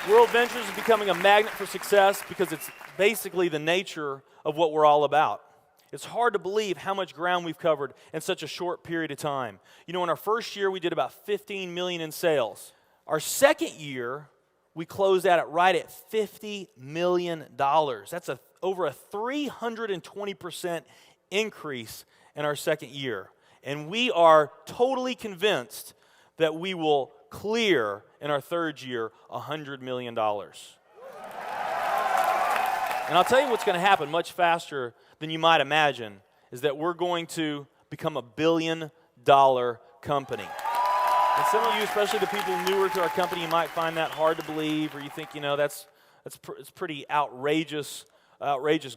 World Ventures is becoming a magnet for success because it's basically the nature of what we're all about. It's hard to believe how much ground we've covered in such a short period of time. You know, in our first year, we did about 15 million in sales. Our second year, we closed out right at $50 million. That's over a 320% increase in our second year. And we are totally convinced that we will clear in our third year $100 million. And I'll tell you what's going to happen much faster than you might imagine is that we're going to become a $1 billion company. And some of you, especially the people newer to our company, you might find that hard to believe, or you think, you know, it's pretty outrageous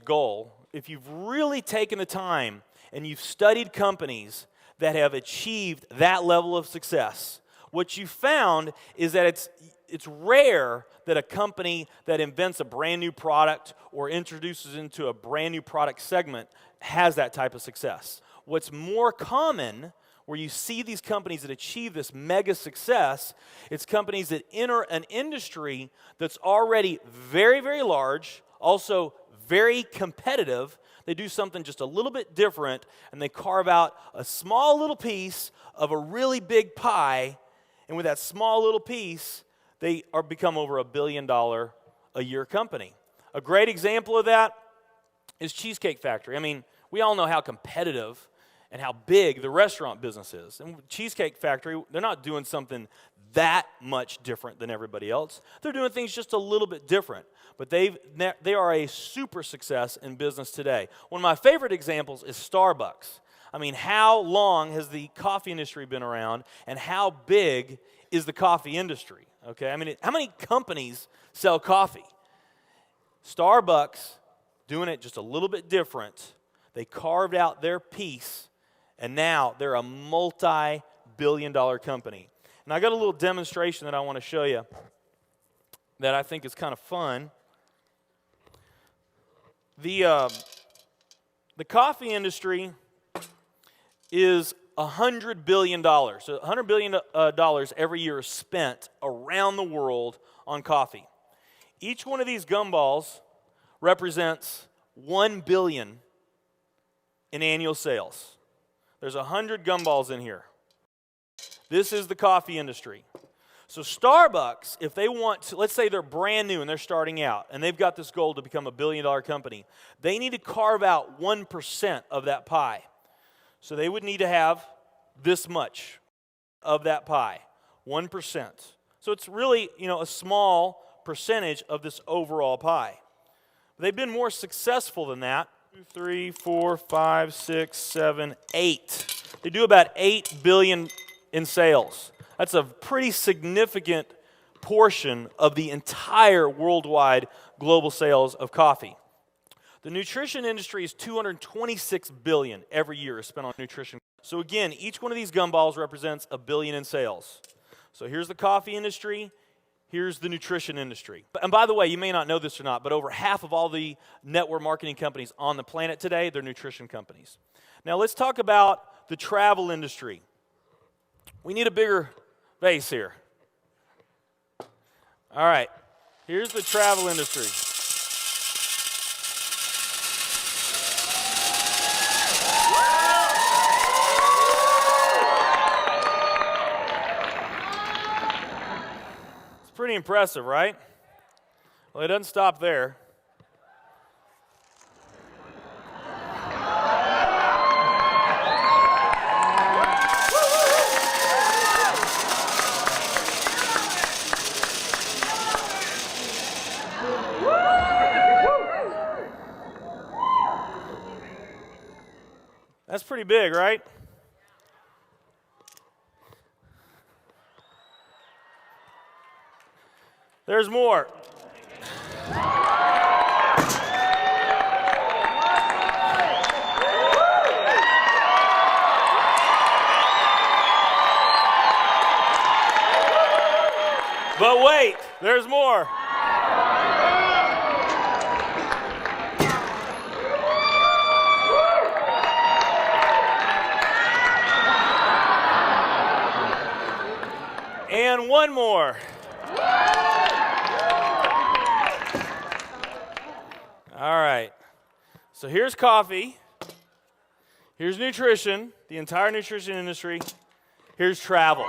goal. If you've really taken the time and you've studied companies that have achieved that level of success, what you found is that it's rare that a company that invents a brand new product or introduces into a brand new product segment has that type of success. What's more common, where you see these companies that achieve this mega success, it's companies that enter an industry that's already very, very large, also very competitive. They do something just a little bit different, and they carve out a small little piece of a really big pie. And with that small little piece, they become over $1 billion a year company. A great example of that is Cheesecake Factory. I mean, we all know how competitive and how big the restaurant business is. And Cheesecake Factory, they're not doing something that much different than everybody else. They're doing things just a little bit different. But they are a super success in business today. One of my favorite examples is Starbucks. I mean, how long has the coffee industry been around, and how big is the coffee industry? Okay, I mean, how many companies sell coffee? Starbucks, doing it just a little bit different, they carved out their piece, and now they're a multi-billion-dollar company. And I got a little demonstration that I want to show you that I think is kind of fun. The coffee industry is $100 billion. So $100 billion every year is spent around the world on coffee. Each one of these gumballs represents $1 billion in annual sales. There's 100 gumballs in here. This is the coffee industry. So Starbucks, if they want to, let's say they're brand new and they're starting out, and they've got this goal to become a $1 billion company, they need to carve out 1% of that pie. So they would need to have this much of that pie, 1%. So it's really, a small percentage of this overall pie. They've been more successful than that. 2, 3, 4, 5, 6, 7, 8. They do about $8 billion in sales. That's a pretty significant portion of the entire worldwide global sales of coffee. The nutrition industry is $226 billion every year is spent on nutrition. So again, each one of these gumballs represents $1 billion in sales. So here's the coffee industry, here's the nutrition industry. And by the way, you may not know this or not, but over half of all the network marketing companies on the planet today, they're nutrition companies. Now let's talk about the travel industry. We need a bigger vase here. All right, here's the travel industry. Pretty impressive, right? Well, it doesn't stop there. That's pretty big, right? There's more. But wait, there's more. And one more. All right. So here's coffee. Here's nutrition, the entire nutrition industry. Here's travel.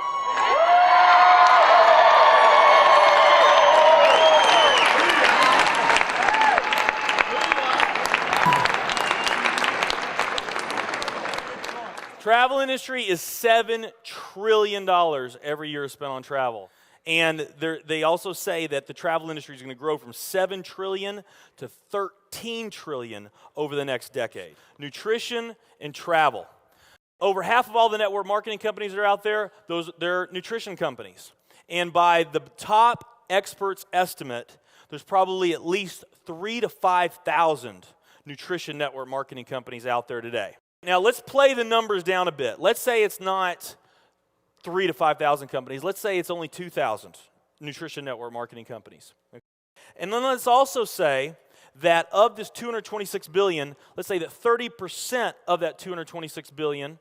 Travel industry is $7 trillion every year spent on travel. And they also say that the travel industry is going to grow from $7 trillion to $13 trillion over the next decade. Nutrition and travel. Over half of all the network marketing companies that are out there, they're nutrition companies. And by the top experts' estimate, there's probably at least 3,000 to 5,000 nutrition network marketing companies out there today. Now, let's play the numbers down a bit. Let's say it's not 3,000 to 5,000 companies. Let's say it's only 2,000 nutrition network marketing companies. And then let's also say that of this $226 billion, let's say that 30% of that $226 billion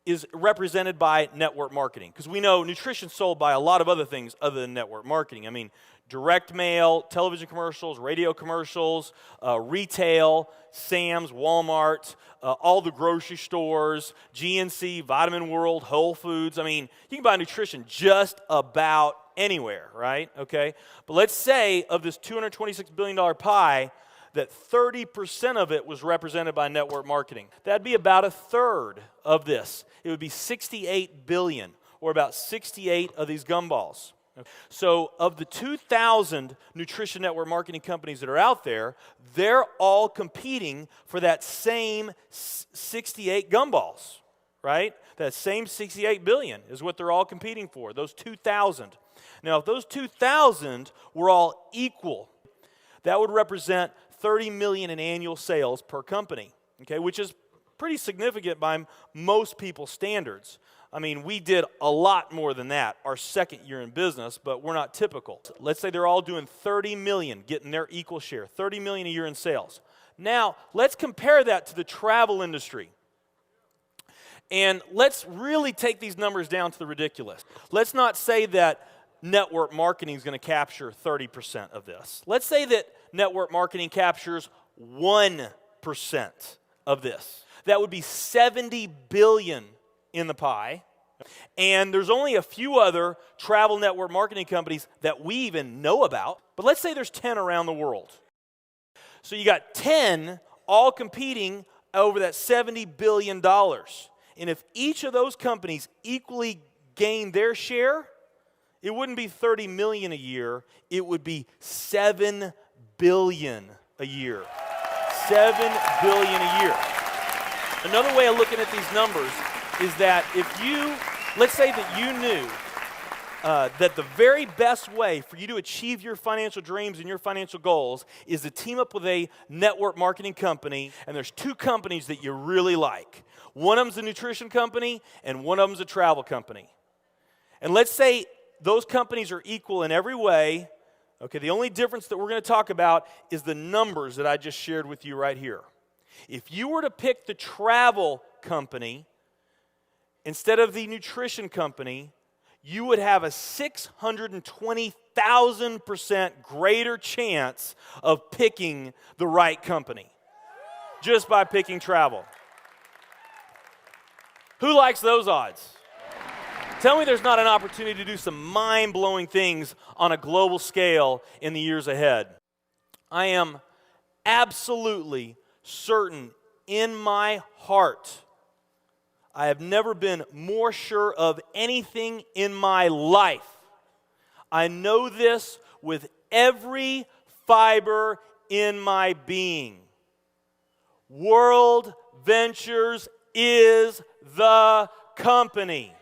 is represented by network marketing. Because we know nutrition's sold by a lot of other things other than network marketing. I mean, direct mail, television commercials, radio commercials, retail, Sam's, Walmart, all the grocery stores, GNC, Vitamin World, Whole Foods. I mean, you can buy nutrition just about anywhere, right? Okay? But let's say of this $226 billion pie, that 30% of it was represented by network marketing. That'd be about a third of this. It would be 68 billion, or about 68 of these gumballs. So of the 2,000 nutrition network marketing companies that are out there, they're all competing for that same 68 gumballs, right? That same 68 billion is what they're all competing for, those 2,000. Now, if those 2,000 were all equal, that would represent 30 million in annual sales per company, okay, which is pretty significant by most people's standards. I mean, we did a lot more than that our second year in business, but we're not typical. Let's say they're all doing 30 million, getting their equal share, 30 million a year in sales. Now, let's compare that to the travel industry. And let's really take these numbers down to the ridiculous. Let's not say that network marketing is going to capture 30% of this. Let's say that network marketing captures 1% of this. That would be 70 billion in the pie. And there's only a few other travel network marketing companies that we even know about. But let's say there's 10 around the world. So you got 10 all competing over that $70 billion. And if each of those companies equally gain their share, it wouldn't be 30 million a year, it would be 7 billion a year. 7 billion a year. Another way of looking at these numbers is that if you, let's say that you knew that the very best way for you to achieve your financial dreams and your financial goals is to team up with a network marketing company, and there's two companies that you really like. One of them's a nutrition company, and one of them's a travel company. And let's say those companies are equal in every way. Okay, the only difference that we're going to talk about is the numbers that I just shared with you right here. If you were to pick the travel company instead of the nutrition company, you would have a 620,000% greater chance of picking the right company just by picking travel. Who likes those odds? Tell me there's not an opportunity to do some mind-blowing things on a global scale in the years ahead. I am absolutely certain in my heart, I have never been more sure of anything in my life. I know this with every fiber in my being. World Ventures is the company.